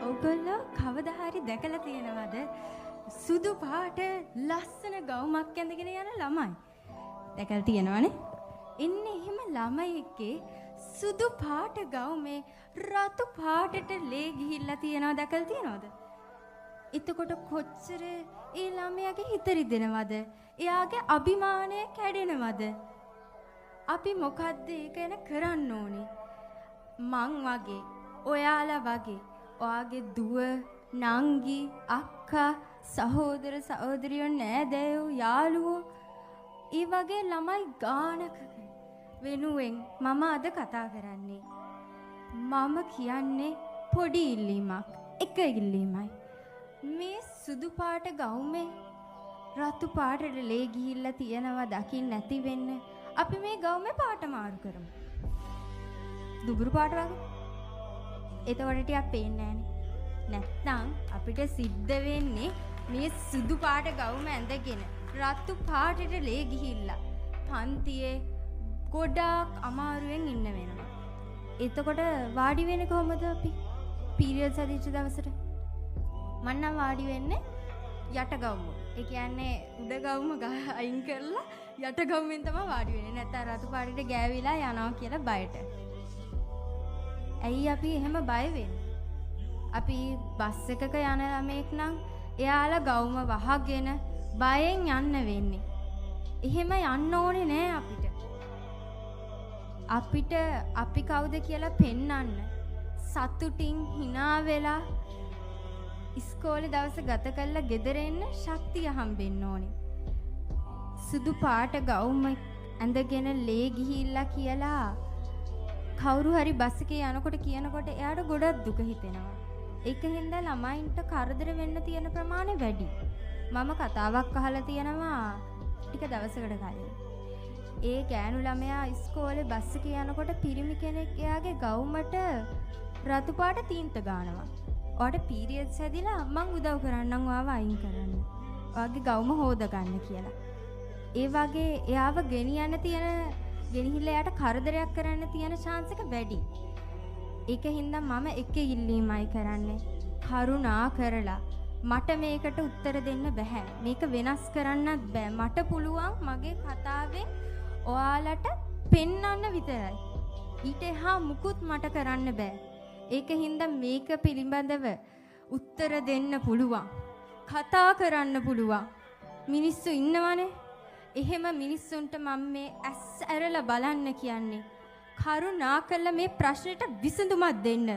ඔයගොල්ලෝ කවදා හරි දැකලා තියෙනවද සුදු පාට ලස්සන ගවුමක් ඇඳගෙන යන ළමයි? දැකලා තියෙනවනේ. ඉන්නේ එහෙම ළමයෙක්ගේ සුදු පාට ගවුමේ රතු පාටට ලේ ගිහිල්ලා තියනවා දැකලා තියෙනවද? එතකොට කොච්චර ඒ ළමයාගේ හිත රිදෙනවද? එයාගේ අභිමානය කැඩෙනවද? අපි මොකද්ද ඒක ගැන කරන්න ඕනේ? මං වගේ, ඔයාලා වගේ, ඔයාගේ දුව, නංගි, අක්කා, සහෝදර සහෝදරියෝ, නෑදෑයෝ, යාළුවෝ, ඒ වගේ ළමයි ගානක වෙනුවෙන් මම අද කතා කරන්නේ. මම කියන්නේ පොඩි ඉල්ලීමක්, එක ඉල්ලීමයි. මේ සුදු පාට ගවුමේ රතු පාටට ලේ ගිහිල්ලා තියනවා දකින්න නැති වෙන්න අපි මේ ගවුමේ පාට මාරු කරමු. දුඹුරු පාට වගේ. එතකොට ටිකක් පේන්නේ නැත්නම් අපිට සිද්ධ වෙන්නේ මේ සුදු පාට ගවුම ඇඳගෙන රතු පාටට ලේ ගිහිල්ලා පන්තියේ ගොඩාක් අමාරුවෙන් ඉන්න වෙනවා. එතකොට වාඩි වෙන්නේ කොහමද අපි? පීරියඩ්ස් හදිච්ච දවසට මම නම් වාඩි වෙන්නේ යට ගවුම. ඒ කියන්නේ උඩ ගවුම අයින් කරලා යට ගවුමෙන් තමයි වාඩි වෙන්නේ. නැත්නම් රතු පාටට ගෑවිලා යනවා කියලා බයට. ඇයි අපි එහෙම බය වෙන්නේ? අපි බස් එකක යන ළමෙක් නම් එයාලා ගවුම වහගෙන බයෙන් යන්න වෙන්නේ. එහෙම යන්න ඕනේ නෑ අපිට. අපිට අපි කවුද කියලා පෙන්වන්න සතුටින් hina වෙලා ඉස්කෝලේ දවස ගත කරලා ගෙදර එන්න ශක්තිය හම්බෙන්න ඕනේ. සුදු පාට ගවුම ඇඳගෙන ලේ ගිහිල්ලා කියලා කවුරු හරි බස් එකේ යනකොට කියනකොට එයාට ගොඩක් දුක හිතෙනවා. ඒකින්ද ළමයින්ට කරදර වෙන්න තියෙන ප්‍රමාණය වැඩි. මම කතාවක් අහලා තියෙනවා ටික දවසකට කලින්. ඒ ගෑනු ළමයා ඉස්කෝලේ බස් එකේ යනකොට පිරිමි කෙනෙක් එයාගේ ගවුමට රතු පාට තීන්ත ගානවා. ඔයාට පීරියඩ්ස් හැදිලා මං උදව් කරන්නම් ඔයාව අයින් කරන්න. ඔයාගේ ගවුම හොද ගන්න කියලා. ඒ වගේ එයාව ගෙනිහිල්ලා එයාට කරදරයක් කරන්න තියෙන chance එක වැඩි. ඒකින්ද මම එක ඉල්ලීමයි කරන්නේ. කරුණා කරලා මට මේකට උත්තර දෙන්න බෑ. මේක වෙනස් කරන්නත් බෑ. මට පුළුවන් මගේ කතාවෙන් ඔයාලට පෙන්වන්න විතරයි. ඊට එහා මුකුත් මට කරන්න බෑ. ඒකින්ද මේක පිළිබඳව උත්තර දෙන්න පුළුවන්. කතා කරන්න පුළුවන්. මිනිස්සු ඉන්නවනේ. එහෙම මිනිස්සුන්ට මම මේ ඇස් ඇරලා බලන්න කියන්නේ. කරුණාකරලා මේ ප්‍රශ්නෙට විසඳුමක් දෙන්න.